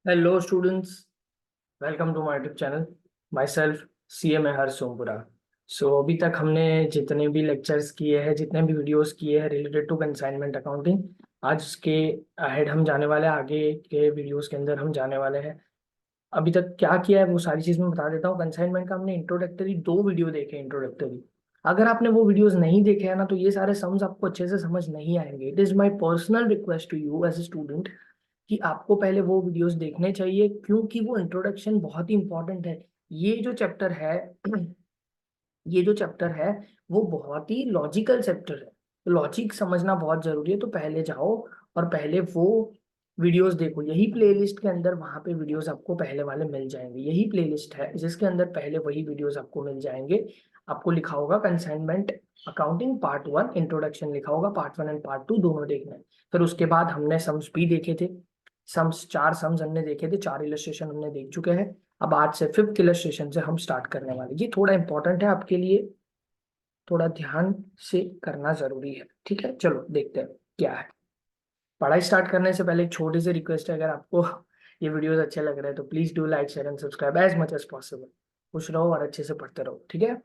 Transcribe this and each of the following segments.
Hello students, welcome to my YouTube channel. Myself C M Har Sompura. अभी तक हमने जितने भी लेक्चर्स किए हैं, जितने भी वीडियोस किए हैं रिलेटेड टू कंसाइनमेंट अकाउंटिंग, आज के अहेड हम जाने वाले हैं। आगे के वीडियोस के अंदर हम जाने वाले हैं। अभी तक क्या किया है वो सारी चीज़ मैं बता देता हूँ। कंसाइनमेंट का हमने इंट्रोडक्टरी 2 वीडियो देखे, इंट्रोडक्टरी। अगर आपने वो वीडियोस नहीं देखे हैं ना, तो ये सारे सम्स आपको अच्छे से समझ नहीं आएंगे। It is my personal request to you as a student कि आपको पहले वो वीडियोस देखने चाहिए, क्योंकि वो इंट्रोडक्शन बहुत ही इंपॉर्टेंट है। ये जो चैप्टर है ये जो चैप्टर है वो बहुत ही लॉजिकल चैप्टर है। लॉजिक समझना बहुत जरूरी है। तो पहले जाओ और पहले वो वीडियोस देखो। यही प्लेलिस्ट के अंदर वहां पे वीडियोस आपको पहले वाले मिल जाएंगे। यही प्लेलिस्ट है जिसके अंदर पहले वही वीडियोस आपको मिल जाएंगे। आपको लिखा होगा कंसाइनमेंट अकाउंटिंग पार्ट 1 इंट्रोडक्शन, लिखा होगा पार्ट 1 एंड पार्ट 2 दोनों देखना है। फिर उसके बाद हमने सम्स भी देखे थे। सम्स 4 सम्स हमने देखे थे, 4 इलस्ट्रेशन हमने देख चुके हैं। अब आज से 5th इलस्ट्रेशन से हम स्टार्ट करने वाले। ये थोड़ा इंपॉर्टेंट है आपके लिए, थोड़ा ध्यान से करना जरूरी है। ठीक है, चलो देखते हैं क्या है। पढ़ाई स्टार्ट करने से पहले एक छोटी सी रिक्वेस्ट है, अगर आपको ये वीडियोस अच्छे लग रहे हैं तो please do like share and subscribe as much as possible. खुश रहो और अच्छे से पढ़ते रहो, ठीक है।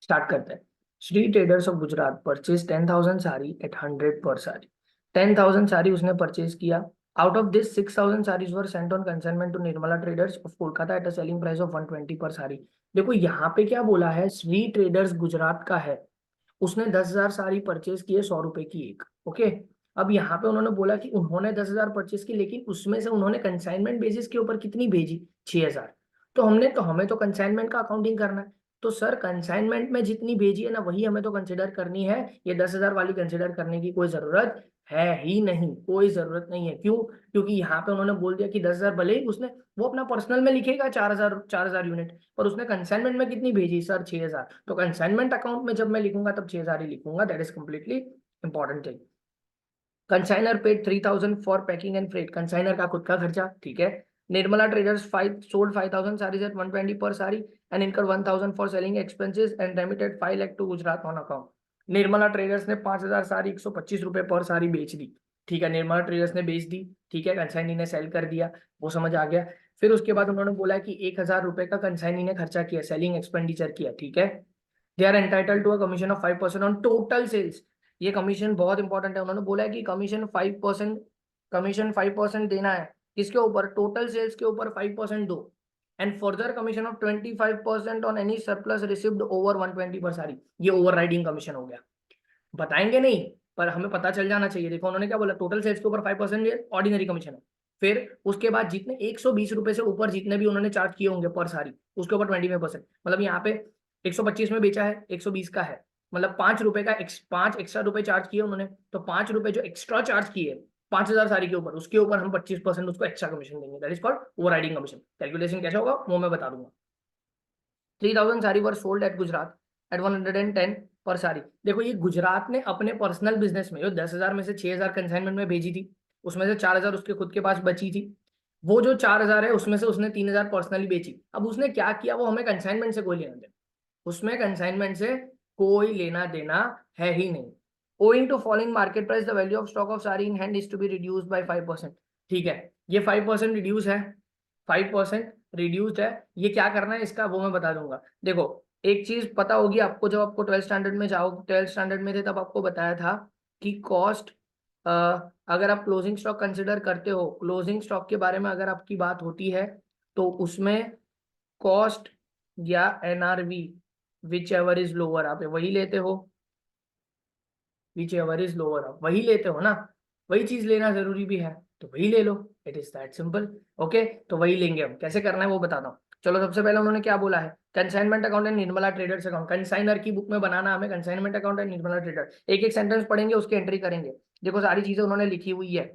स्टार्ट करते हैं। Shri traders of Gujarat purchase 10,000 sari at 100 per sari. 10,000 sari उसने परचेज किया। Out of this 6,000 saris were sent on consignment to Nirmala traders of Kolkata at a selling price of 120 per sari. देखो यहाँ पे क्या बोला है, श्री ट्रेडर्स गुजरात का है। उसने 10,000 साड़ी परचेज किए, 100 रुपए की एक। ओके। अब यहाँ पे उन्होंने बोला कि उन्होंने 10,000 परचेज की, लेकिन उसमें से उन्होंने कंसाइनमेंट बेसिस के ऊपर कितनी भेजी, 6,000। तो हमें तो कंसाइनमेंट का अकाउंटिंग करना है। तो सर कंसाइनमेंट में जितनी भेजी है ना, वही हमें तो कंसिडर करनी है। ये 10,000 वाली कंसिडर करने की कोई जरूरत है ही नहीं, कोई जरूरत नहीं है। क्यों? क्योंकि यहाँ पे उन्होंने बोल दिया कि 10,000 भले ही उसने वो अपना पर्सनल में लिखेगा 4,000 यूनिट, पर उसने कंसाइनमेंट में कितनी भेजी सर, 6,000। तो कंसाइनमेंट अकाउंट में जब मैं लिखूंगा तब 6,000 ही लिखूंगा। That is completely important thing. Consignor paid 3,000 for packing and freight, consignor का खुद का खर्चा, ठीक है। Nirmala traders 5 sold 5,000 saris at 120 per sari and incur 1,000 for selling expenses and remitted 5 lakh to Gujarat on account. Nirmala traders ने 5,000 साड़ी 125 रुपए पर साड़ी बेच दी, ठीक है। निर्मला ट्रेडर्स ने बेच दी, ठीक है। कंसाइनी ने सेल कर दिया, वो समझ आ गया। फिर उसके बाद उन्होंने बोला कि 1,000 रुपए का कंसाइनी ने खर्चा किया, सेलिंग एक्सपेंडिचर किया, ठीक है। They are entitled to a commission of 5% on total sales. ये कमीशन बहुत इंपॉर्टेंट है। उन्होंने बोला है कि कमीशन 5% देना है। किसके ऊपर? टोटल सेल्स के ऊपर 5% दो। And further commission of 25% on any surplus received over 120 per सारी। ये ओवर राइडिंग कमीशन हो गया। बताएंगे नहीं, पर हमें पता चल जाना चाहिए। देखो उन्होंने क्या बोला, टोटल सेल्स के ऊपर 5% ऑर्डिनरी कमीशन है। फिर उसके बाद जितने 120 रुपए से ऊपर जितने भी उन्होंने चार्ज किए होंगे पर सारी, उसके ऊपर 25%। मतलब यहाँ पे 125 में बेचा है, 120 का है, मतलब 5 रुपए का 5 एक्स्ट्रा रुपए चार्ज किए उन्होंने। तो 5 रुपए जो एक्स्ट्रा चार्ज किए 5,000 सारी के ऊपर, उसके ऊपर हम 25% उसको एक्स्ट्रा कमीशन देंगे। That is called overriding commission. Calculation कैसे होगा वो मैं बता दूंगा। 3,000 sari were sold at Gujarat at 110 per sari. देखो ये गुजरात ने अपने पर्सनल बिजनेस में जो 10,000 में से 6,000 कंसाइनमेंट में भेजी थी, उसमें से 4,000 उसके खुद के पास बची थी। वो जो 4,000 है उसमें से उसने 3,000 पर्सनली बेची। अब उसने क्या किया, वो हमें कंसाइनमेंट से कोई लेना देना, उसमें कंसाइनमेंट से कोई लेना देना है ही नहीं। Owing to falling market price the value of stock of sari in hand is to be reduced by 5%। ठीक है, ये 5% रिड्यूस है, 5% रिड्यूस्ड है। ये क्या करना है इसका वो मैं बता दूंगा। देखो एक चीज पता होगी आपको, जब आपको 12th स्टैंडर्ड में जाओ, 12th स्टैंडर्ड में थे तब आपको बताया था कि कॉस्ट, अगर आप क्लोजिंग स्टॉक कंसिडर करते हो, क्लोजिंग स्टॉक के बारे में अगर आपकी बात होती है, तो उसमें कॉस्ट या NRV which ever is lower, आप वही लेते हो। विच एवर इज लोअर आप वही लेते हो ना, वही चीज लेना जरूरी भी है, तो वही ले लो। It is that simple. Okay, तो वही लेंगे हम। कैसे करना है वो बताता हूँ। चलो सबसे पहले उन्होंने क्या बोला है, consignment account and Nirmala traders account. Consignor की बुक में बनाना हमें consignment account and Nirmala trader. एक एक सेंटेंस पढ़ेंगे, उसकी एंट्री करेंगे। देखो सारी चीजें उन्होंने लिखी हुई है।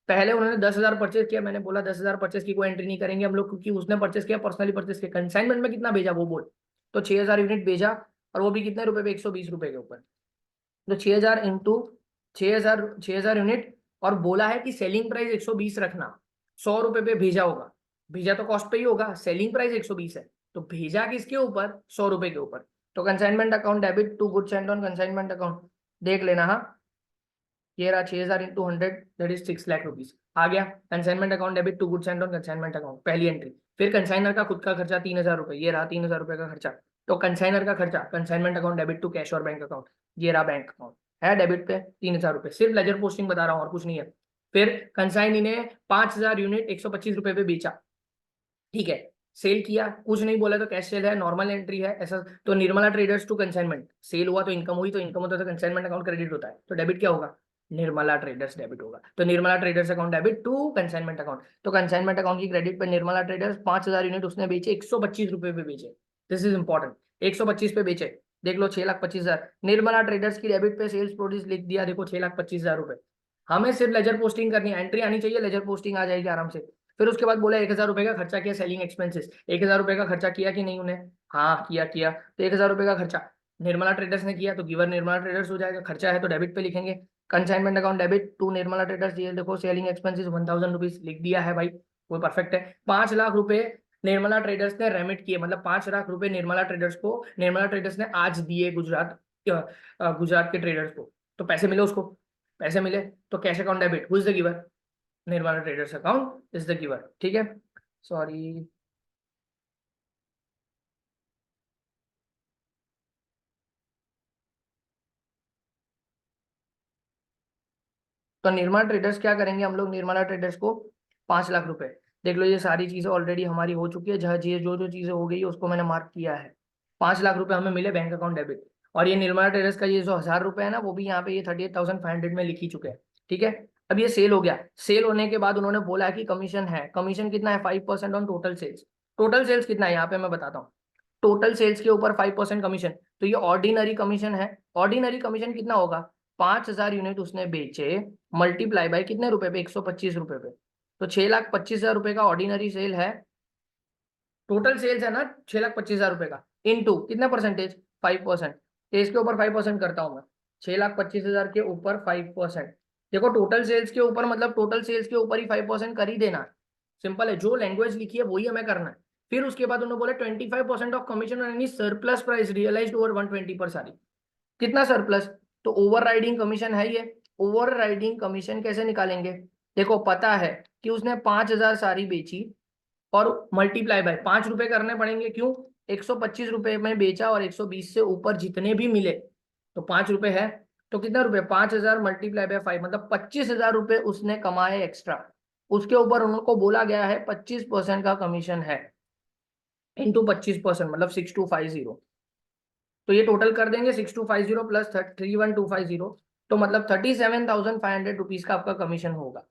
पहले उन्होंने 10,000 परचेज किया, मैंने बोला 10,000 परचेज की कोई एंट्री नहीं करेंगे हम लोग, क्योंकि उसने परचेज किया, पर्सनली परचेज किया। कंसाइनमेंट में कितना भेजा वो बोल, तो 6,000 यूनिट भेजा, और वो भी कितने रुपए पे, 120 रुपए के ऊपर। तो 6,000 इंटू 6,000 यूनिट, और बोला है कि सेलिंग प्राइस 120 रखना। 100 रुपए पे भेजा होगा, भेजा तो कॉस्ट पे ही होगा, सेलिंग प्राइस 120 है, तो भेजा किसके ऊपर, 100 रुपए के ऊपर। तो consignment account debit to goods sent on consignment account, देख लेना। हाँ, ये रहा 6,000 into 100 that is 6 lakh rupees आ गया। Consignment account debit to goods and on consignment account, पहली एंट्री। फिर कंसाइनर का खुद का खर्चा 3,000 रुपए, ये रहा 3,000 रुपए का खर्चा। तो कंसाइनर का खर्चा consignment account debit to cash और बैंक अकाउंट, ये रहा बैंक अकाउंट है डेबिट पे 3,000 रुपए, सिर्फ लेजर पोस्टिंग बता रहा हूँ और कुछ नहीं है। फिर कंसाइनी ने 5,000 यूनिट 125 रुपए पे बेचा, ठीक है, सेल किया, कुछ नहीं बोला तो कैश सेल है, नॉर्मल एंट्री है ऐसा। तो Nirmala traders to consignment, sale हुआ तो इनकम हुई, तो इनकम होता है तो कंसाइनमेंट अकाउंट क्रेडिट होता है, तो डेबिट क्या होगा, निर्मला ट्रेडर्स डेबिट होगा। तो Nirmala traders account debit to consignment account, तो कंसाइनमेंट अकाउंट की क्रेडिट पे निर्मला ट्रेडर्स 5,000 यूनिट उसने बेचे 125 रुपए पे बेचे, दिस इज इंपॉर्टेंट, 125 पे बेचे, देख लो 6,25,000। निर्मला ट्रेडर्स की डेबिट पे सेल्स प्रोड्यूस लिख दिया, देखो 6,25,000 रुपए। हमें सिर्फ लेजर पोस्टिंग करनी है, एंट्री आनी चाहिए, लेजर पोस्टिंग आ जाएगी आराम से। फिर उसके बाद बोला 1,000 रुपए का खर्चा किया सेलिंग एक्सपेंसेस, 1,000 रुपए का खर्चा किया कि नहीं उन्हें, हाँ किया। तो 1,000 रुपए का खर्चा निर्मला ट्रेडर्स ने किया, तो गिवर निर्मला ट्रेडर्स हो जाएगा, खर्चा है तो डेबिट पे लिखेंगे। Consignment account debit to Nirmala traders, ये देखो सेलिंग एक्सपेंसेस 1,000 रुपीज लिख दिया है भाई, वो परफेक्ट है। 5 लाख रुपए निर्मला ट्रेडर्स ने रेमिट किए, मतलब 5 लाख रुपए निर्मला ट्रेडर्स को, निर्मला ट्रेडर्स ने आज दिए गुजरात के ट्रेडर्स को, तो पैसे मिले उसको, पैसे मिले तो cash account debit, who is the giver, Nirmala traders account is the giver, ठीक है। सॉरी, तो निर्मला ट्रेडर्स क्या करेंगे हम लोग, निर्मला ट्रेडर्स को 5 लाख रुपए, देख लो ये सारी चीजें ऑलरेडी हमारी हो चुकी है, जहाँ जो जो चीजें हो गई है उसको मैंने मार्क किया है। 5 लाख रुपए हमें मिले बैंक अकाउंट डेबिट, और ये निर्मला ट्रेडर्स का ये जो 1,000 रुपए है ना, वो भी यहाँ पे ये 38,500 में लिख ही चुके हैं, ठीक है। अब ये सेल हो गया, सेल होने के बाद उन्होंने बोला कि कमीशन है, कमीशन कितना है 5% on total sales. Total sales कितना है यहाँ पे मैं बताता हूँ, टोटल सेल्स के ऊपर 5% कमीशन, तो ये ऑर्डिनरी कमीशन है। ऑर्डिनरी कमीशन कितना होगा, 5,000 यूनिट उसने बेचे, मल्टीप्लाई बाय कितने रुपए पे, 125 रुपए पे, तो 6,25,000 रुपए का ऑर्डिनरी सेल है, टोटल सेल्स है ना 6,25,000 रुपए का, इनटू कितना परसेंटेज 5%, तो इसके ऊपर 5% करता हूँ मैं, 6,25,000 के ऊपर 5%, देखो टोटल सेल्स के ऊपर मतलब टोटल सेल्स के ऊपर ही 5% कर ही देना है, सिंपल है, जो लैंग्वेज लिखी है वही हमें करना है। फिर उसके बाद उन्होंने बोला 25% of commission on any surplus price realised over 120 per सारी, कितना सरप्लस, तो ओवर राइडिंग कमीशन है ये, ओवर राइडिंग कमीशन कैसे निकालेंगे, देखो पता है कि उसने 5,000 सारी बेची और मल्टीप्लाई बाय 5 रुपए करने पड़ेंगे, क्यों, 125 रुपए में बेचा और 120 से ऊपर जितने भी मिले तो 5 रुपए है, तो कितना रुपए 5,000 मल्टीप्लाई बाय 5 मतलब 25,000 रुपए उसने कमाए एक्स्ट्रा, उसके ऊपर उनको बोला गया है 25% का कमीशन है, इंटू 25% मतलब 6,250, तो ये टोटल कर देंगे 6,250 प्लस 31,250, तो मतलब 37,500 रुपीज का आपका कमीशन होगा।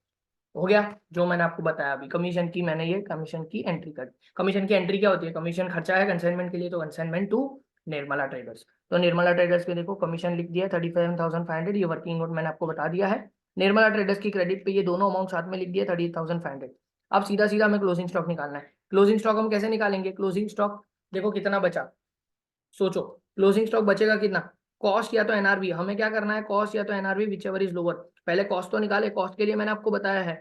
हो गया जो मैंने आपको बताया अभी, कमीशन की मैंने ये कमीशन की एंट्री कर, कमीशन की एंट्री क्या होती है, कमीशन खर्चा है कंसाइनमेंट के लिए, तो कंसाइनमेंट टू निर्मला ट्रेडर्स, तो निर्मला ट्रेडर्स के देखो कमीशन लिख दिया 37,500, ये वर्किंग नोट मैंने आपको बता दिया है। निर्मला ट्रेडर्स की क्रेडिट पे ये दोनों अमाउंट साथ में लिख दिया 38,500। अब सीधा सीधा हमें क्लोजिंग स्टॉक निकालना है, क्लोजिंग स्टॉक हम कैसे निकालेंगे, क्लोजिंग स्टॉक देखो कितना बचा, सोचो क्लोजिंग स्टॉक बचेगा कितना, कॉस्ट या तो एनआरवी, हमें क्या करना है कॉस्ट या तो NRV which ever is lower, पहले कॉस्ट तो निकाले, कॉस्ट के लिए मैंने आपको बताया है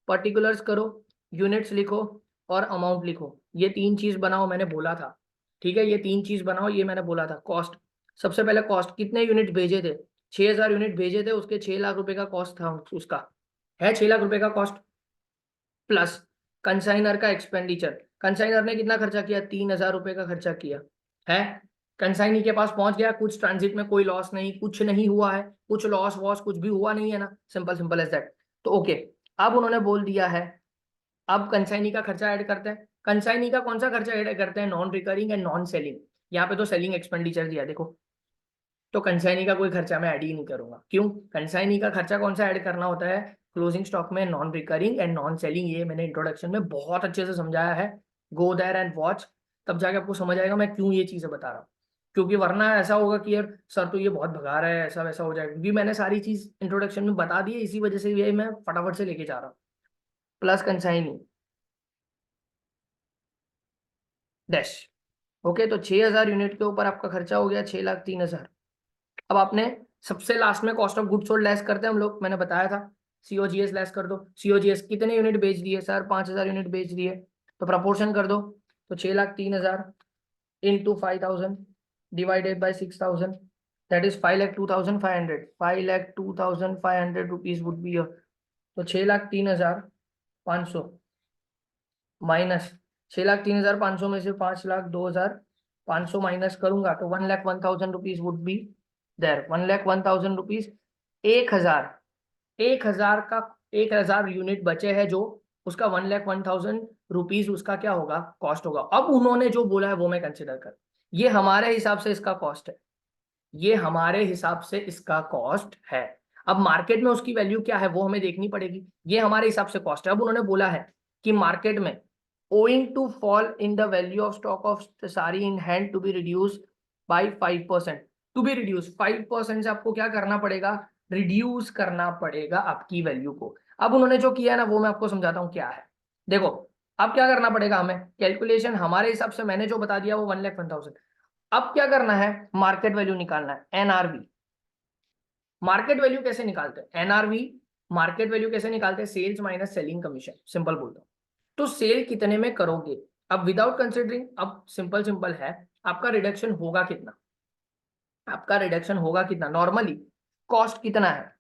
पर्टिकुलर्स करो, यूनिट्स लिखो और अमाउंट लिखो, ये 3 चीज बनाओ मैंने बोला था, ठीक है, ये 3 चीज बनाओ, ये मैंने बोला था। कॉस्ट, सबसे पहले कॉस्ट, कितने यूनिट भेजे थे, 6,000 यूनिट भेजे थे, उसके 6 लाख रुपए का कॉस्ट था, उसका है 6 लाख रुपए का कॉस्ट, प्लस कंसाइनर का एक्सपेंडिचर, कंसाइनर ने कितना खर्चा किया, 3,000 रुपए का खर्चा किया है, कंसाइनी के पास पहुंच गया, कुछ ट्रांजिट में कोई लॉस नहीं, कुछ नहीं हुआ है, कुछ लॉस वॉस कुछ भी हुआ नहीं है ना, सिंपल सिंपल एज दैट, तो ओके। अब उन्होंने बोल दिया है, अब कंसाइनी का खर्चा ऐड करते हैं, कंसाइनी का कौन सा खर्चा ऐड करते हैं, non recurring and non selling, यहाँ पे तो सेलिंग एक्सपेंडिचर दिया देखो, तो कंसाइनी का कोई खर्चा मैं ऐड ही नहीं करूंगा, क्यों, कंसाइनी का खर्चा कौन सा ऐड करना होता है क्लोजिंग स्टॉक में, non recurring and non selling, ये मैंने इंट्रोडक्शन में बहुत अच्छे से समझाया है, गो देयर एंड वॉच, तब जाके आपको समझ आएगा मैं क्यों ये चीजें बता रहा हूँ, क्योंकि वरना ऐसा होगा कि यार सर तो ये बहुत भगा रहा है, ऐसा वैसा हो जाएगा, क्योंकि मैंने सारी चीज इंट्रोडक्शन में बता दी है, इसी वजह से ये मैं फटाफट से लेके जा रहा हूँ। प्लस कंसाइनी डैश, ओके, तो 6,000 यूनिट के ऊपर आपका खर्चा हो गया 6,03,000। अब आपने सबसे लास्ट में cost of good sold less करते हैं हम लोग, मैंने बताया था सीओजीएस लेस कर दो, सीओजीएस कितने यूनिट बेच दिए सर, 5,000 यूनिट बेच दिए, तो प्रपोर्शन कर दो, तो 6,03,000 into 5,000 divided by 6,000, that is 5,02,500, 5,02,500 rupees would B. तो 6,03,500 माइनस 6,03,500 में से 5,02,500 माइनस करूंगा तो 1,01,000 rupees would be there. 1,01,000 rupees, 1,000, 1,000 का 1,000 यूनिट बचे हैं जो उसका 1,01,000 रुपीज उसका क्या होगा, कॉस्ट होगा। अब उन्होंने जो बोला है वो मैं कंसिडर कर, ये हमारे हिसाब से इसका कॉस्ट है, ये हमारे हिसाब से इसका कॉस्ट है। अब मार्केट में उसकी वैल्यू क्या है वो हमें देखनी पड़ेगी। ये हमारे हिसाब से कॉस्ट है। अब उन्होंने बोला है कि मार्केट में owing to fall in the value of stock of the sari in hand to be reduced by 5%, to be reduced 5% से आपको क्या करना पड़ेगा, रिड्यूस करना पड़ेगा आपकी वैल्यू को। अब उन्होंने जो किया है ना वो मैं आपको समझाता हूँ क्या है। देखो अब क्या करना पड़ेगा हमें, कैलकुलेशन हमारे हिसाब से मैंने जो बता दिया वो 1,01,000। अब क्या करना है, मार्केट वैल्यू निकालना है, एनआरवी। मार्केट वैल्यू कैसे निकालते हैं, एनआरवी मार्केट वैल्यू कैसे निकालते हैं, sales minus selling commission, simple बोलता हूं। तो सेल कितने में करोगे, अब विदाउट कंसिडरिंग, अब सिंपल सिंपल है, आपका रिडक्शन होगा कितना, आपका रिडक्शन होगा कितना, नॉर्मली कॉस्ट कितना है,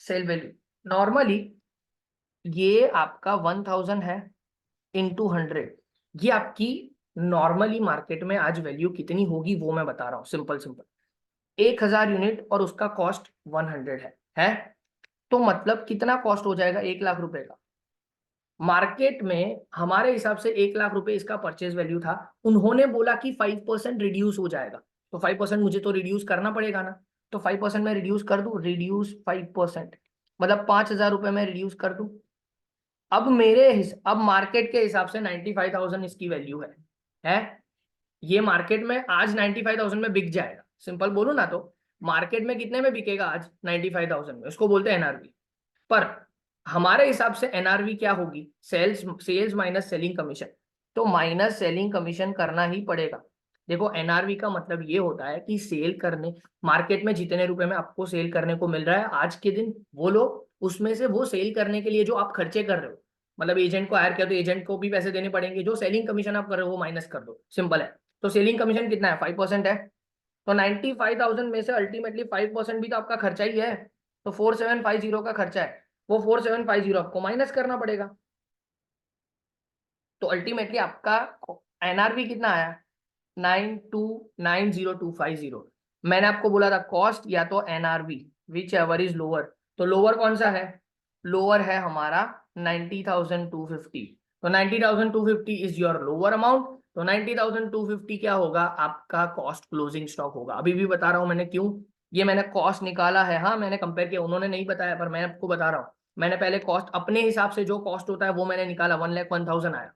सेल वैल्यू नॉर्मली ये आपका 1,000 है इंटू 100, ये आपकी नॉर्मली मार्केट में आज वैल्यू कितनी होगी वो मैं बता रहा हूँ, सिंपल सिंपल। 1,000 यूनिट और उसका कॉस्ट 100 है तो मतलब कितना कॉस्ट हो जाएगा, 1,00,000 रुपए का। मार्केट में हमारे हिसाब से 1,00,000 रुपए इसका परचेज वैल्यू था, उन्होंने बोला कि 5% रिड्यूस हो जाएगा, तो 5% मुझे तो रिड्यूस करना पड़ेगा ना, तो 5% मैं रिड्यूस कर दूं, रिड्यूस 5%, मतलब 5,000 रुपए में रिड्यूस कर दूं। अब अब मार्केट के हिसाब से 95,000 इसकी वैल्यू है ये मार्केट में आज 95,000 में बिक जाएगा, सिंपल बोलूं ना तो मार्केट में कितने में बिकेगा आज, 95,000 में, उसको बोलते हैं एनआरवी। पर हमारे हिसाब से एनआरवी क्या होगी, सेल्स माइनस सेलिंग कमीशन, तो माइनस सेलिंग कमीशन करना ही पड़ेगा। देखो एनआरवी का मतलब ये होता है कि सेल करने, मार्केट में जितने रुपए में आपको सेल करने को मिल रहा है आज के दिन, वो लो उसमें से वो सेल करने के लिए जो आप खर्चे कर रहे हो, मतलब एजेंट को हायर किया तो एजेंट को भी पैसे देने पड़ेंगे, जो सेलिंग कमीशन आप कर रहे हो वो माइनस कर दो, सिंपल है। तो सेलिंग कमीशन कितना है, 5% है, तो 95,000 में से अल्टीमेटली 5% भी तो आपका खर्चा ही है, तो 4,750 का खर्चा है, वो 4,750 आपको माइनस करना पड़ेगा। तो अल्टीमेटली आपका एनआरवी कितना आया, 92,90250। मैंने आपको बोला था कॉस्ट या तो NRV, which ever is lower, तो लोअर कौन सा है, लोअर है हमारा 90,250, तो 90,250 इज योर लोअर अमाउंट, तो 90,250 क्या होगा आपका कॉस्ट क्लोजिंग स्टॉक होगा। अभी भी बता रहा हूं मैंने क्यों, ये मैंने कॉस्ट निकाला है, हाँ मैंने कंपेयर किया, उन्होंने नहीं बताया पर मैं आपको बता रहा हूँ। मैंने पहले कॉस्ट अपने हिसाब से जो कॉस्ट होता है वो मैंने निकाला, 1,01,000 आया,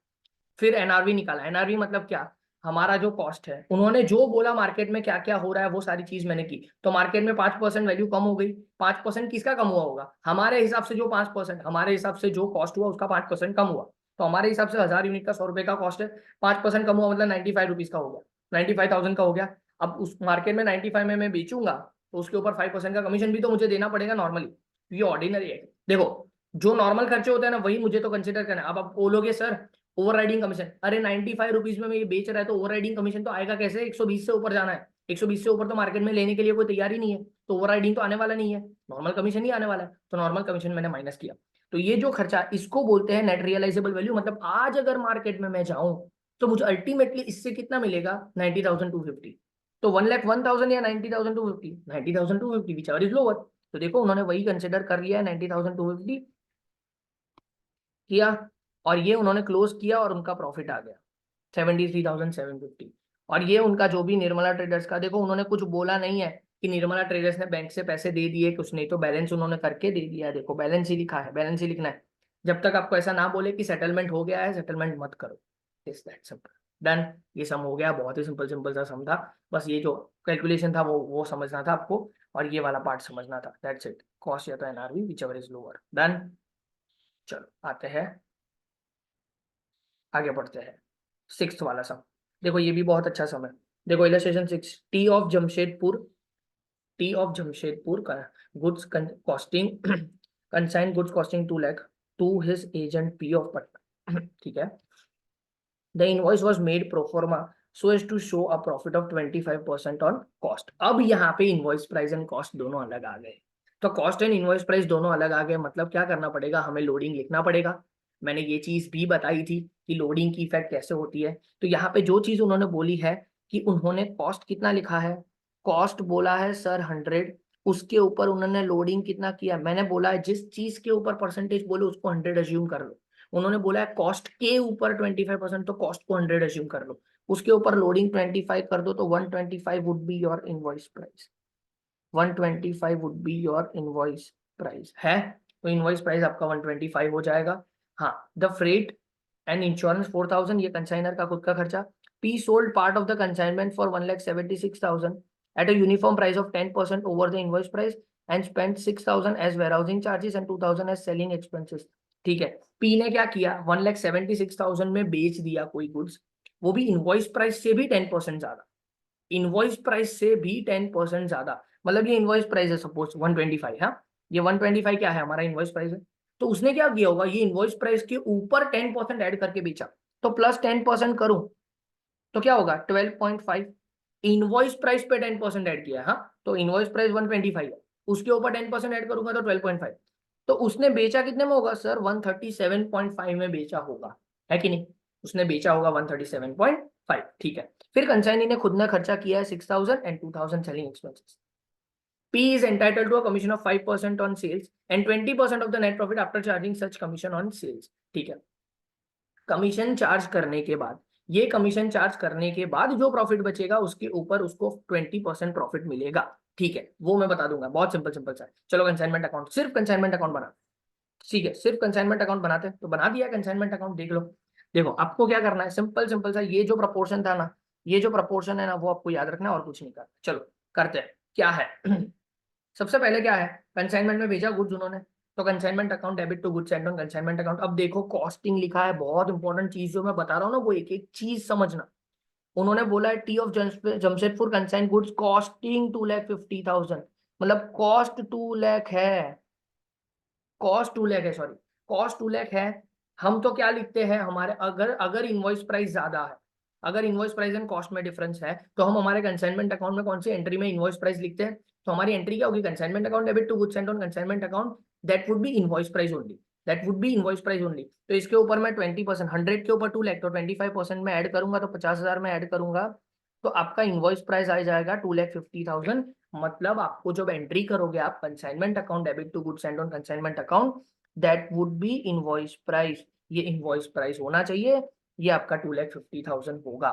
फिर एनआरवी निकाला। एनआरवी मतलब क्या, हमारा जो कॉस्ट है, उन्होंने जो बोला मार्केट में क्या क्या हो रहा है वो सारी चीज मैंने की, तो मार्केट में 5% वैल्यू कम हो गई। 5% किसका कम हुआ होगा, हमारे हिसाब से जो 5%, हमारे हिसाब से जो कॉस्ट हुआ उसका 5% कम हुआ, तो हमारे हिसाब से 1,000 यूनिट का 100 रुपए का कॉस्ट है, 5% कम हुआ मतलब 95 रुपीज का हो गया, 95,000 का हो गया। अब उस मार्केट में 95 में मैं बेचूंगा तो उसके ऊपर 5% का कमीशन भी तो मुझे देना पड़ेगा नॉर्मली, ये ऑर्डिनरी है। देखो जो नॉर्मल खर्चे होते हैं ना वही मुझे तो कंसिडर करना है। अब आप बोलोगे सर ओवर राइडिंग कमीशन, अरे 95 रुपीज में ये बेच रहा है तो ओवर राइडिंग कमीशन तो आएगा कैसे, 120 से ऊपर जाना है, 120 से ऊपर तो मार्केट में लेने के लिए कोई तैयार ही नहीं है, तो ओवर राइडिंग तो आने वाला नहीं है, नॉर्मल कमीशन ही आने वाला है, तो नॉर्मल कमीशन मैंने माइनस किया। तो ये जो खर्चा, इसको बोलते हैं नेट रियलाइजेबल वैल्यू, मतलब आज अगर मार्केट में मैं जाऊं तो मुझे अल्टीमेटली इससे कितना मिलेगा, 90,250, तो 1,01,000 या 90,250, 90,250 विच एवर इज लोअर। तो देखो उन्होंने वही कंसिडर कर लिया है, 90,250 किया और ये उन्होंने क्लोज किया और उनका प्रॉफिट आ गया 73,750। और ये उनका जो भी निर्मला ट्रेडर्स का, देखो उन्होंने कुछ बोला नहीं है कि निर्मला ट्रेडर्स ने बैंक से पैसे दे दिए कुछ नहीं, तो बैलेंस उन्होंने करके दे दिया, देखो बैलेंस ही लिखा है, बैलेंस ही लिखना है। जब तक आपको ऐसा ना बोले कि सेटलमेंट हो गया है, सेटलमेंट मत करो, इज दैट सिंपल, डन। ये सम हो गया, बहुत ही सिंपल सिंपल सा सम था, बस ये जो कैलकुलेशन था वो समझना था आपको, और ये वाला पार्ट समझना था, दैट्स इट। कॉस्ट या तो NRV which ever is lower, done. चलो आते हैं, आगे बढ़ते हैं, सिक्स्थ वाला सम। देखो ये भी बहुत अच्छा सम है। देखो इलस्ट्रेशन 6, टी ऑफ जमशेदपुर का goods costing consign goods costing 2 lakh to his agent P of Patna ठीक है। The invoice was made proforma so as to show a profit of 25% on cost. अब यहाँ पे इनवॉइस प्राइस एंड कॉस्ट दोनों अलग आ गए। तो कॉस्ट एंड इनवॉइस प्राइस दोनों अलग आ गए, मतलब क्या करना पड़ेगा, हमें लोडिंग लिखना पड़ेगा। मैंने ये चीज भी बताई थी कि लोडिंग की इफेक्ट कैसे होती है। तो यहाँ पे जो चीज उन्होंने बोली है कि उन्होंने कॉस्ट कितना लिखा है, कॉस्ट बोला है सर 100, उसके ऊपर उन्होंने लोडिंग कितना किया, मैंने बोला है जिस चीज के ऊपर परसेंटेज बोले उसको 100 अज्यूम कर लो। उन्होंने बोला है कॉस्ट के ऊपर 25%, तो कॉस्ट को 100 अज्यूम कर लो, उसके ऊपर लोडिंग 25 कर दो, तो 125 would be your invoice price. 125 would be your invoice price है। तो इनवॉइस प्राइस आपका 125 हो जाएगा। हाँ, द फ्रेट एंड इंश्योरेंस 4000, ये कंसाइनर का खुद का खर्चा। P sold part of the consignment for 1,76,000 at a uniform price of 10% over the invoice price and spend 6,000 as warehousing charges and 2,000 as selling expenses. ठीक है, पी ने क्या किया, 1,76,000 में बेच दिया कोई गुड्स, वो भी इनवॉइस प्राइस से भी 10% ज्यादा, इनवॉइस प्राइस से भी 10% ज्यादा। मतलब ये इनवॉइस प्राइस है सपोज 125, हाँ, ये 125 क्या है, हमारा इनवॉइस प्राइस है। तो उसने क्या किया होगा, ये इनवॉइस प्राइस के ऊपर 10% ऐड करके बेचा, तो प्लस 10% करूं तो क्या होगा 12.5। इनवॉइस प्राइस पे 10% ऐड किया है, हाँ, तो इनवॉइस प्राइस 125 है, उसके ऊपर 10% ऐड करूंगा तो 12.5। तो उसने बेचा कितने में होगा सर, 137.5 में बेचा होगा, है कि नहीं, उसने बेचा होगा 137.5। ठीक है, फिर कंसाइनी ने खुद ने खर्चा किया है 6,000 and 2,000 selling expenses. P is entitled to a commission of 5% on sales and 20% of the net profit after charging such commission on sales। ठीक है, कमीशन चार्ज करने के बाद, ये कमीशन चार्ज करने के बाद जो प्रॉफिट बचेगा उसके ऊपर उसको 20% प्रॉफिट मिलेगा। ठीक है, वो मैं बता दूंगा, बहुत सिंपल सिंपल सा है। चलो कंसाइनमेंट अकाउंट, सिर्फ कंसाइनमेंट अकाउंट बना, ठीक है, सिर्फ कंसाइनमेंट अकाउंट बनाते हैं, तो बना दिया कंसाइनमेंट अकाउंट, देख लो। देखो आपको क्या करना है, सिंपल सिंपल सा, ये जो प्रपोर्शन था ना, ये जो प्रपोर्शन है ना, वो आपको याद रखना है और कुछ नहीं करना। चलो करते हैं, क्या है सबसे पहले क्या है, कंसाइनमेंट में भेजा गुड्स उन्होंने, तो consignment account debit to goods send on consignment account. अब देखो कॉस्टिंग लिखा है, बहुत इंपॉर्टेंट चीज जो मैं बता रहा हूँ ना, वो एक एक चीज समझना। उन्होंने बोला है T of Jamshedpur consign goods costing 2,50,000, मतलब कॉस्ट 2 लाख है, कॉस्ट 2 लाख है, सॉरी, कॉस्ट 2 लाख है। हम तो क्या लिखते हैं, हमारे अगर अगर इनवॉइस प्राइस ज्यादा है, अगर इनवॉइस प्राइस एंड कॉस्ट में डिफरेंस है, तो हम हमारे कंसाइनमेंट अकाउंट में कौन सी एंट्री में इनवॉइस प्राइस लिखते हैं, तो हमारी एंट्री क्या होगी, consignment account debit to goods sent on consignment account, that would be invoice price only, that would be invoice price only. तो इसके ऊपर मैं 20%, 100 के ऊपर 2 लाख, तो 25% में ऐड करूंगा, तो 50,000 में ऐड करूंगा, तो आपका इनवॉइस प्राइस आ जाएगा 2,50,000। मतलब आपको जब एंट्री करोगे आप consignment account debit to goods sent on consignment account, that would be invoice price, ये इनवॉइस प्राइस होना चाहिए, ये आपका 2,50,000 होगा,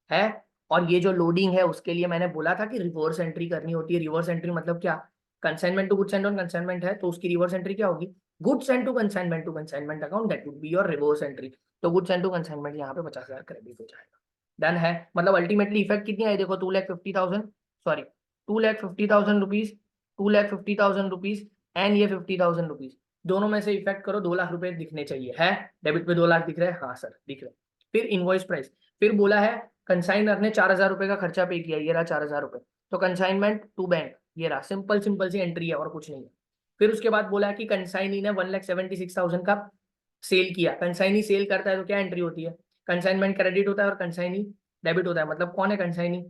है। और ये जो लोडिंग है उसके लिए मैंने बोला था कि रिवर्स एंट्री करनी होती है। रिवर्स एंट्री मतलब क्या, consignment to goods and on consignment है, तो उसकी रिवर्स एंट्री क्या होगी, goods and to consignment account, that would be your reverse entry. तो गुड्स एंड टू कंसाइनमेंट यहाँ पे 50,000 क्रेडिट हो जाएगा, डन है। मतलब अल्टीमेटली इफेक्ट कितनी आई देखो, 2,50,000, सॉरी 2,50,000 रुपीज, 2,50,000 रुपीज एंड ये 50,000 रुपीज, दोनों में से इफेक्ट करो, 2 लाख रुपए दिखने चाहिए, है डेबिट पे 2 लाख दिख रहे हैं, हाँ सर दिख रहे हैं। फिर इनवॉइस प्राइस, फिर बोला है कंसाइनर ने 4,000 रुपए का खर्चा पे किया, ये रहा 4,000 रुपए, तो कंसाइनमेंट टू बैंक, ये रहा, सिंपल सिंपल सी एंट्री है और कुछ नहीं है। फिर उसके बाद बोला है कि कंसाइनी ने 1,76,000 का सेल किया, कंसाइनी सेल करता है तो क्या एंट्री होती है, कंसाइनमेंट क्रेडिट होता है और कंसाइनी डेबिट होता है। मतलब कौन है कंसाइनी,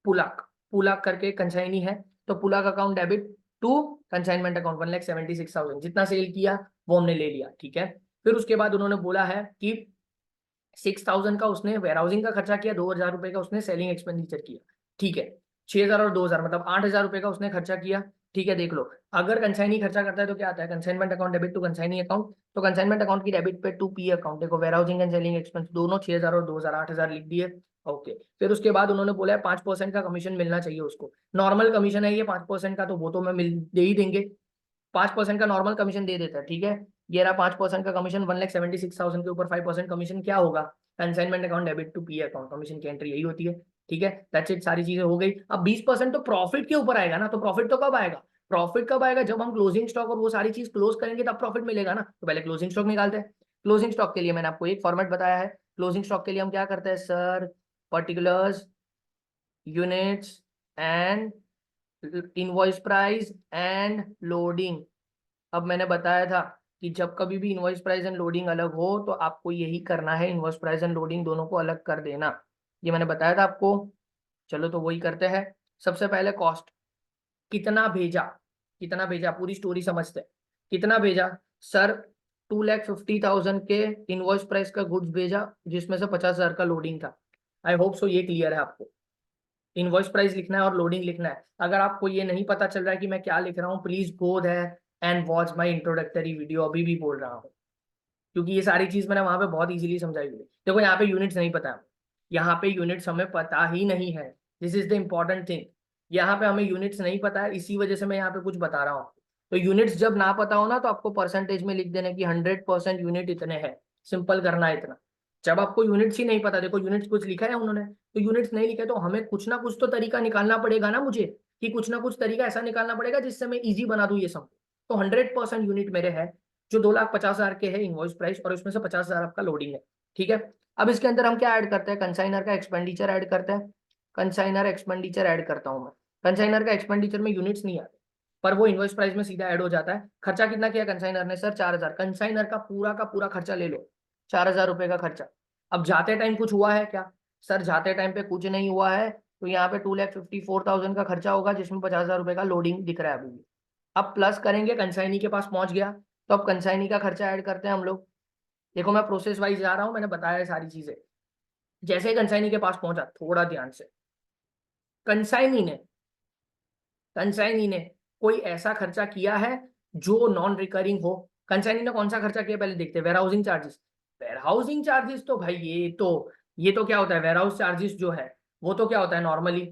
पुलाक, पुलाक करके कंसाइनी है, तो पुलाक account debit to consignment account 1,76,000, जितना सेल किया वो हमने ले लिया, ठीक है। फिर उसके बाद उन्होंने बोला है कि 6,000 का उसने वेयरहाउसिंग का खर्चा किया, 2,000 रुपए का उसने सेलिंग एक्सपेंडिचर किया, ठीक है। 6,000 और 2,000 मतलब 8,000 रुपए का उसने खर्चा किया, ठीक है। देख लो, अगर कंसाइनी खर्चा करता है तो क्या आता है, consignment account debit to consignee account, तो कंसाइनमेंट अकाउंट की डेबिट पे टू पी अकाउंट, देखो वेयरहाउसिंग एंड सेलिंग एक्सपेंस दोनों 6,000 और 2,000, 8,000 लिख दिए, ओके। फिर उसके बाद उन्होंने बोला है 5% का कमीशन मिलना चाहिए उसको, नॉर्मल कमीशन है ये 5% का, तो वो तो मैं मिल दे ही देंगे, 5% का नॉर्मल कमीशन दे देता है, ठीक है। ये रहा 5% का कमीशन, 1,76,000 के ऊपर 5% कमीशन क्या होगा, consignment account debit to P account, commission की एंट्री यही होती है, ठीक है। दैट्स इट, सारी चीजें हो गई। अब 20% तो प्रॉफिट के ऊपर आएगा ना, तो प्रॉफिट तो कब आएगा, प्रॉफिट कब आएगा, जब हम क्लोजिंग स्टॉक और वो सारी चीज क्लोज करेंगे तब प्रॉफिट मिलेगा ना। तो पहले क्लोजिंग स्टॉक निकालते हैं। क्लोजिंग स्टॉक के लिए मैंने आपको एक फॉर्मेट बताया है, क्लोजिंग स्टॉक के लिए हम क्या करते हैं sir, particulars, units and invoice price and loading. अब मैंने बताया था कि जब कभी भी इनवॉइस प्राइस एंड लोडिंग अलग हो तो आपको यही करना है, इनवॉइस प्राइस एंड लोडिंग दोनों को अलग कर देना। ये मैंने बताया था आपको। चलो तो वही करते हैं। सबसे पहले कॉस्ट, कितना भेजा, कितना भेजा, पूरी स्टोरी समझते हैं। कितना भेजा सर? 2,50,000 के इनवॉइस प्राइस का गुड्स भेजा, जिसमें से 50,000 का लोडिंग था। आई होप सो ये क्लियर है आपको। इनवॉइस प्राइस लिखना है और लोडिंग लिखना है। अगर आपको ये नहीं पता चल रहा है कि मैं क्या लिख रहा हूँ, please go there and watch my introductory video, अभी भी बोल रहा हूँ, क्योंकि ये सारी चीज मैंने वहां पे बहुत इजीली समझाई हुई है। देखो यहाँ पे यूनिट्स नहीं पता है, यहाँ पे यूनिट्स हमें पता ही नहीं है। This is the important thing. यहाँ पे हमें यूनिट्स नहीं पता है, इसी वजह से मैं यहाँ पे कुछ बता रहा हूँ। तो यूनिट्स जब ना पता हो ना, तो आपको परसेंटेज में लिख देना कि 100% यूनिट इतने हैं, सिंपल करना है इतना। जब आपको यूनिट्स ही नहीं पता, देखो यूनिट्स कुछ लिखा है उन्होंने, तो यूनिट्स नहीं लिखा है, तो हमें कुछ ना कुछ तो तरीका निकालना पड़ेगा ना मुझे, कि कुछ ना कुछ तरीका ऐसा निकालना पड़ेगा जिससे मैं इजी बना दूं ये सब। तो 100% यूनिट मेरे है, जो 2,50,000 के है इनवॉइस प्राइस, और उसमें से 50,000 आपका लोडिंग है। ठीक है, अब इसके अंदर हम क्या ऐड करते हैं? कंसाइनर का एक्सपेंडिचर ऐड करते हैं। कंसाइनर एक्सपेंडिचर ऐड करता हूं मैं। कंसाइनर का एक्सपेंडिचर में यूनिट्स नहीं आते, पर वो इनवॉइस प्राइस में सीधा ऐड हो जाता है। खर्चा कितना किया कंसाइनर ने सर? 4,000। कंसाइनर का पूरा खर्चा ले लो, 4,000 रुपए का खर्चा। अब जाते टाइम कुछ हुआ है क्या? सर जाते टाइम पे कुछ नहीं हुआ है, तो यहाँ पे 2,54,000 का खर्चा होगा, जिसमें 50,000 रुपए का लोडिंग दिख रहा है अभी भी। अब प्लस करेंगे, कंसाइनी के पास पहुंच गया, तो अब कंसाइनी का खर्चा ऐड करते हैं हम लोग। देखो मैं प्रोसेस वाइज जा रहा हूँ, मैंने बताया है सारी चीजें। जैसे ही कंसाइनी के पास पहुंचा, थोड़ा ध्यान से, कंसाइनी ने कंसाइनी ने कोई ऐसा खर्चा किया है जो नॉन रिकरिंग हो? कंसाइनी ने कौन सा खर्चा किया पहले देखते हैं। Warehousing charges. Warehousing charges तो भाई ये तो क्या होता है? वेयर हाउस चार्जेस जो है वो तो क्या होता है नॉर्मली?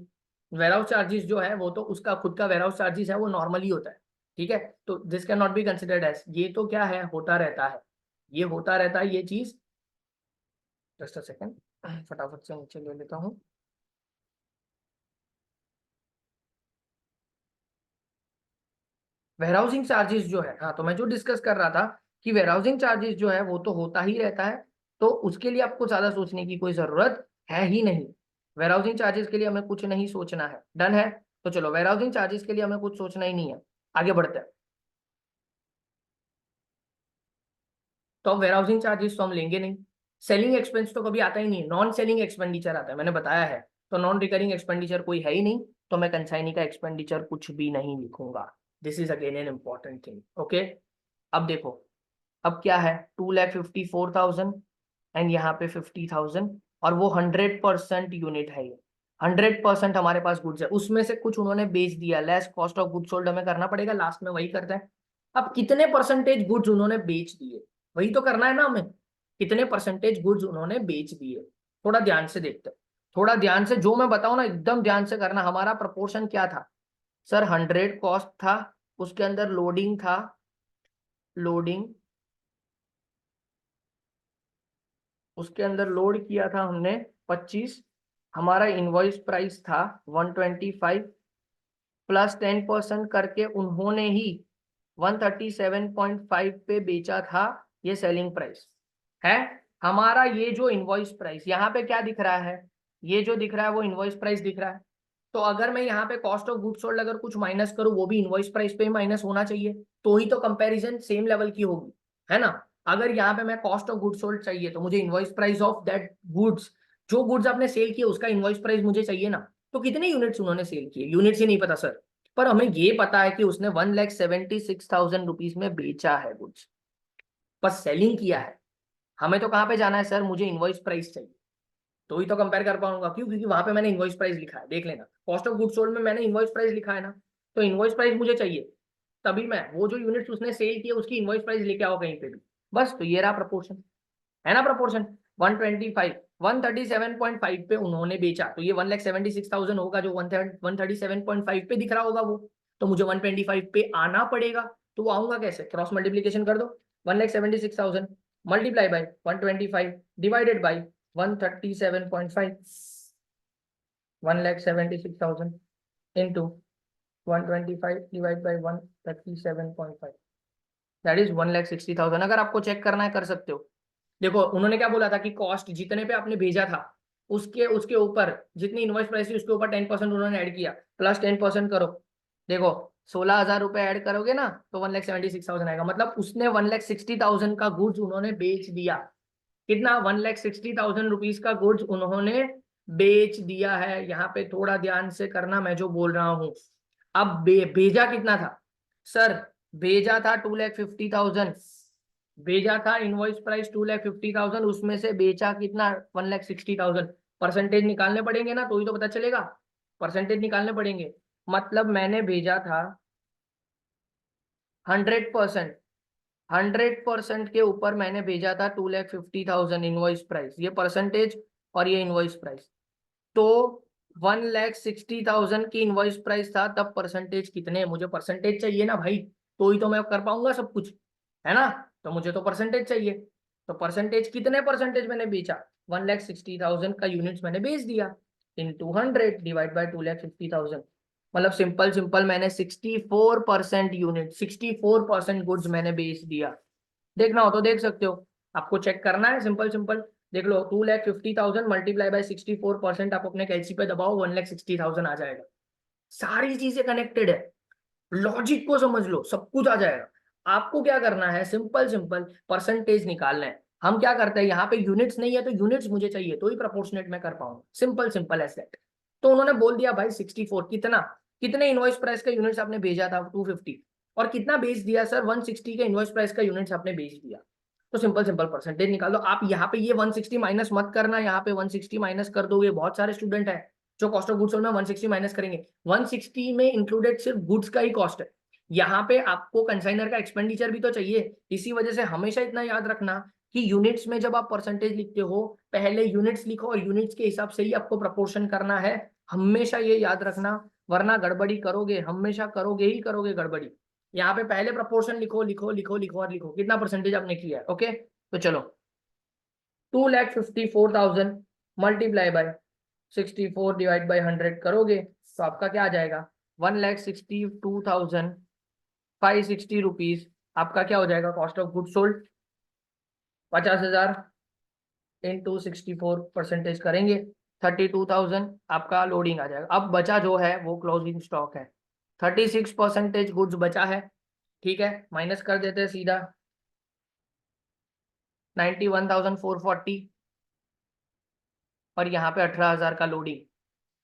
वेयर हाउस चार्जेस जो है वो तो उसका खुद का वेयर हाउस चार्जेस है, वो नॉर्मली होता है। ठीक है, तो this can not be considered as, ये तो क्या है, होता रहता है, ये होता रहता है ये चीज। जस्ट अ सेकेंड, फटाफट से नीचे ले लेता हूँ। वेयरहाउसिंग चार्जेस जो है, हाँ, तो मैं जो डिस्कस कर रहा था कि वेयरहाउसिंग चार्जेस जो है वो तो होता ही रहता है, तो उसके लिए आपको ज्यादा सोचने की कोई जरूरत है ही नहीं। वेयरहाउसिंग चार्जेस के लिए हमें कुछ नहीं सोचना है, डन है। तो चलो, वेयरहाउसिंग चार्जेस के लिए हमें कुछ सोचना ही नहीं है, आगे बढ़ते हैं। तो अब वेयरहाउसिंग चार्जेस तो हम लेंगे नहीं। सेलिंग एक्सपेंस तो कभी आता ही नहीं है, नॉन सेलिंग एक्सपेंडिचर आता है, मैंने बताया है। तो नॉन रिकरिंग एक्सपेंडिचर कोई है ही नहीं, तो मैं कंसाइनी का एक्सपेंडिचर कुछ भी नहीं लिखूंगा। This is again an important thing, okay. अब देखो, अब क्या है, 2,54,000 एंड यहाँ पे 50,000, और वो 100% यूनिट है। ये 100% हमारे पास गुड्स है, उसमें से कुछ उन्होंने बेच दिया, less cost of goods sold हमें करना पड़ेगा, लास्ट में वही करता है। अब कितने परसेंटेज गुड्स उन्होंने बेच दिए, वही तो करना है ना हमें। कितने परसेंटेज गुड्स उन्होंने बेच दिए, थोड़ा ध्यान से देखते हैं। थोड़ा ध्यान से, जो मैं बताऊं ना एकदम ध्यान से करना। हमारा प्रपोर्शन क्या था सर? 100 कॉस्ट था, उसके अंदर लोडिंग था, लोडिंग, उसके अंदर लोड किया था हमने 25। हमारा इनवॉइस प्राइस था 125, प्लस 10% करके उन्होंने ही 137.5 पे बेचा था, ये सेलिंग प्राइस है। हमारा ये जो इनवॉइस प्राइस यहाँ पे क्या दिख रहा है, ये जो दिख रहा है वो इनवॉइस प्राइस दिख रहा है। तो अगर मैं यहाँ पे कॉस्ट ऑफ गुड्स सोल्ड अगर कुछ माइनस करूँ, वो भी इनवॉइस प्राइस पे ही माइनस होना चाहिए, तो ही तो कंपैरिजन सेम लेवल की होगी, है ना। अगर यहाँ पे मैं कॉस्ट ऑफ गुड्स सोल्ड चाहिए, तो मुझे invoice price of that goods, जो गुड्स आपने सेल किए उसका इनवॉइस प्राइस मुझे चाहिए ना। तो कितने यूनिट्स उन्होंने सेल किए, यूनिट्स ही नहीं पता सर, पर हमें ये पता है कि उसने 1,76,000 रुपीज में बेचा है गुड्स, बस सेलिंग किया है। हमें तो कहाँ पे जाना है सर? मुझे इनवॉइस प्राइस चाहिए, तो ही तो कंपेयर कर पाऊंगा। क्यों? क्योंकि वहां पे मैंने इनवॉइस प्राइस लिखा है, देख लेना, कॉस्ट ऑफ गुड्स सोल्ड में मैंने इनवॉइस प्राइस लिखा है ना। तो इनवॉइस प्राइस मुझे चाहिए, तभी मैं वो जो यूनिट्स उसने सेल किए उसकी इनवॉइस प्राइस लेके आओ कहीं पे भी। बस, तो ये रहा प्रपोर्शन, है ना प्रपोर्शन। 125, 137.5 पे उन्होंने बेचा, तो ये 1,76,000 होगा, जो 137.5 पे दिख रहा होगा वो। तो मुझे 125 पे आना पड़ेगा, तो वो आऊंगा कैसे? क्रॉस मल्टीप्लीकेशन कर दो, 1,76,000 multiply by 125 divided by 137.5, 1,76,000 into 125 divide by 137.5, that is 1,60,000। अगर आपको चेक करना है कर सकते हो। देखो उन्होंने क्या बोला था कि कॉस्ट जितने पे आपने भेजा था, उसके उसके ऊपर जितनी इनवॉइस प्राइस थी उसके ऊपर 10% उन्होंने ऐड किया, प्लस 10% करो। देखो 16,000 रुपए ऐड करोगे ना तो 1,76,000 आएगा। मतलब उसने 1,60,000 का गुड्स उन्होंने बेच दिया। कितना? 1,60,000 रुपीज का गुड्स उन्होंने बेच दिया है। यहाँ पे थोड़ा ध्यान से करना मैं जो बोल रहा हूँ। अब भेजा कितना था सर? भेजा था 2,50,000। भेजा था इनवॉइस प्राइस 2,50,000, उसमें से बेचा कितना? 1,60,000। परसेंटेज निकालने पड़ेंगे ना, तो ही तो पता चलेगा। परसेंटेज निकालने पड़ेंगे। मतलब मैंने भेजा था 100%। 100% के ऊपर मैंने भेजा था 2,50,000 इनवॉइस प्राइस, ये परसेंटेज और ये इनवॉइस प्राइस। तो 1,60,000 की इनवॉइस प्राइस था, तब परसेंटेज कितने? मुझे परसेंटेज चाहिए ना भाई, तो ही तो मैं कर पाऊंगा सब कुछ, है ना? तो मुझे तो परसेंटेज चाहिए। तो परसेंटेज कितने परसेंटेज मैंने बेचा? 1,60,000 का यूनिट्स मैंने बेच दिया। Into 100 divide by 2,50,000। मतलब सिंपल सिंपल मैंने 64% यूनिट, 64% गुड्स मैंने बेच दिया। देखना हो तो देख सकते हो, आपको चेक करना है, सिंपल सिंपल देख लो। 2,50,000 मल्टीप्लाई बाय 64%, आप अपने कैलसी पे दबाओ 1,60,000 आ जाएगा। सारी चीजें कनेक्टेड है, लॉजिक को समझ लो, सब कुछ आ जाएगा। आपको क्या करना है? सिंपल सिंपल परसेंटेज निकालना है। हम क्या करते हैं, यहाँ पे यूनिट्स नहीं है तो यूनिट्स मुझे चाहिए, तो ही प्रोपोर्शनेट में कर पाऊंगा। Simple simple as that. तो उन्होंने बोल दिया भाई 64। कितना? कितने इनवॉइस प्राइस का यूनिट्स आपने भेजा था? 250। और कितना बेच दिया सर? 160 का इनवॉइस प्राइस का यूनिट्स आपने बेच दिया। तो सिंपल सिंपल परसेंटेज निकाल दो। आप यहाँ पे ये 160 माइनस मत करना, यहाँ पे 160 माइनस कर दोगे। बहुत सारे स्टूडेंट है जो कॉस्ट ऑफ गुड्स सोल्ड में 160 माइनस करेंगे। 160 में इंक्लूडेड सिर्फ गुड्स का ही कॉस्ट है। यहाँ पे आपको कंसाइनर का एक्सपेंडिचर भी तो चाहिए। इसी वजह से हमेशा इतना याद रखना कि यूनिट्स में जब आप परसेंटेज लिखते हो, पहले यूनिट्स लिखो और यूनिट्स के हिसाब से ही आपको प्रपोर्शन करना है। हमेशा ये याद रखना, वरना गड़बड़ी करोगे, हमेशा करोगे ही करोगे गड़बड़ी। यहाँ पे पहले प्रपोर्शन लिखो लिखो लिखो लिखो और लिखो कितना परसेंटेज आपने किया है। ओके, तो चलो 2,54,000 मल्टीप्लाई बाय 64 डिवाइड बाई 100 करोगे तो आपका क्या आ जाएगा? 1,62,560 रुपीज आपका क्या हो जाएगा? Cost of good sold. 50,000 into 64% करेंगे 32,000 आपका लोडिंग आ जाएगा। अब बचा जो है वो क्लोजिंग स्टॉक है। 36% गुड्स बचा है। ठीक है, माइनस कर देते हैं सीधा 91,440 और यहाँ पे 18,000 का लोडिंग।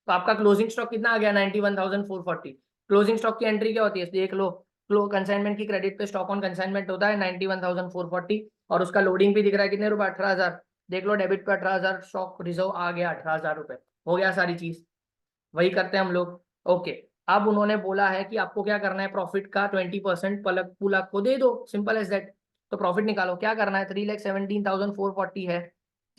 तो आपका क्लोजिंग स्टॉक कितना आ गया? 91,440। क्लोजिंग स्टॉक की एंट्री क्या होती है देख लो। क्लो कंसाइनमेंट की क्रेडिट पे स्टॉक ऑन कंसाइनमेंट होता है 91,440 और उसका लोडिंग भी दिख रहा है कितने रुपए? 18,000। देख लो डेबिट पे 18,000 स्टॉक रिजर्व आ गया, 18,000 रुपए हो गया सारी चीज। वही करते हैं हम लोग। ओके, अब उन्होंने बोला है कि आपको क्या करना है, प्रॉफिट का 20% पलक पुलक को दे दो, सिंपल एज दैट। तो प्रॉफिट निकालो, क्या करना है? 3,17,440 है।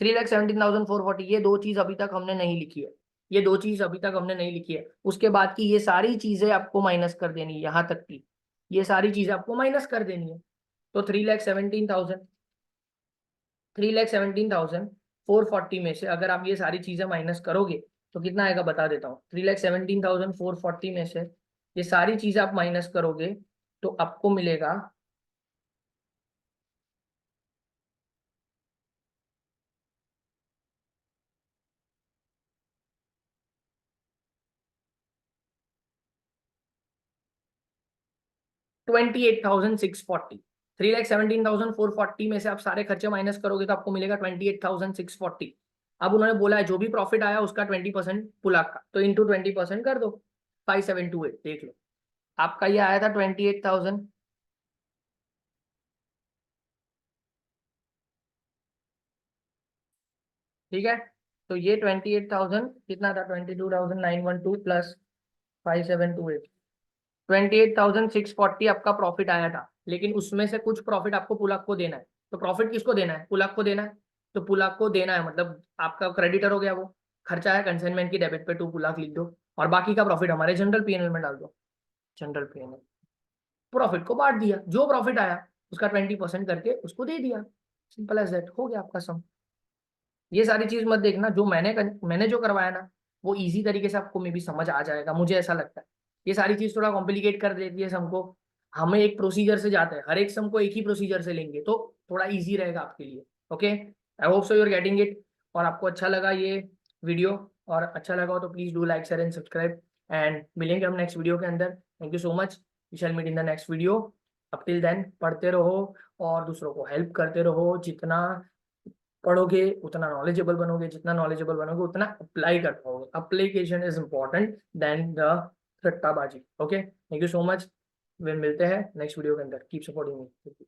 3,17,440, ये दो चीज अभी तक हमने नहीं लिखी है। ये दो चीज अभी तक हमने नहीं लिखी है। उसके बाद की ये सारी चीजें आपको माइनस कर देनी है, यहाँ तक की ये सारी चीजें आपको माइनस कर देनी है। तो 3,17,440 में से अगर आप ये सारी चीजें माइनस करोगे तो कितना आएगा बता देता हूँ। 3,17,440 में से ये सारी चीजें आप माइनस करोगे तो आपको मिलेगा 28,640। 3,17,440 में से आप सारे खर्चे माइनस करोगे तो आपको मिलेगा 28,640। अब उन्होंने बोला है जो भी प्रॉफिट आया उसका 20% पुलाक का, तो इंटू 20% कर दो 5,728। देख लो आपका ये आया था 28,000। ठीक है, तो ये 28,000 कितना था? 22,912 प्लस 5,728, 28,640 आपका प्रॉफिट आया था। लेकिन उसमें से कुछ प्रॉफिट आपको पुलाक को देना है। तो प्रॉफिट किसको देना है? पुलाक को देना है। तो पुलाक को देना है मतलब आपका क्रेडिटर हो गया, वो खर्चा है कंसाइनमेंट की, डेबिट पे 2 पुलाक लिख दो और बाकी का प्रॉफिट हमारे जनरल पीएनएल में डाल दो। जनरल पीएनएल प्रॉफिट को बांट दिया, जो प्रॉफिट आया उसका 20% करके उसको दे दिया। सिंपल एज दैट, हो गया आपका सम। ये सारी चीज मत देखना, जो मैंने जो करवाया ना वो इजी तरीके से आपको मे भी समझ आ जाएगा, मुझे ऐसा लगता है। ये सारी चीज थोड़ा कॉम्प्लिकेट कर देती है सम को। हमें एक प्रोसीजर से जाते हैं, हर एक सम को एक ही प्रोसीजर से लेंगे तो थोड़ा इजी रहेगा आपके लिए। Okay, I hope so you are getting it. और आपको अच्छा लगा ये वीडियो, और अच्छा लगा हो तो please do like share and subscribe, and मिलेंगे हम नेक्स्ट वीडियो के अंदर। Thank you so much. We shall meet in the next video. अब टिल देन पढ़ते रहो और दूसरों को हेल्प करते रहो। जितना पढ़ोगे उतना नॉलेजेबल बनोगे, जितना नॉलेजेबल बनोगे उतना अप्लाई कर पाओगे। Application is important then the रट्टाबाजी। Okay, thank you so much. फिर मिलते हैं नेक्स्ट वीडियो के अंदर। कीप सपोर्टिंग मी।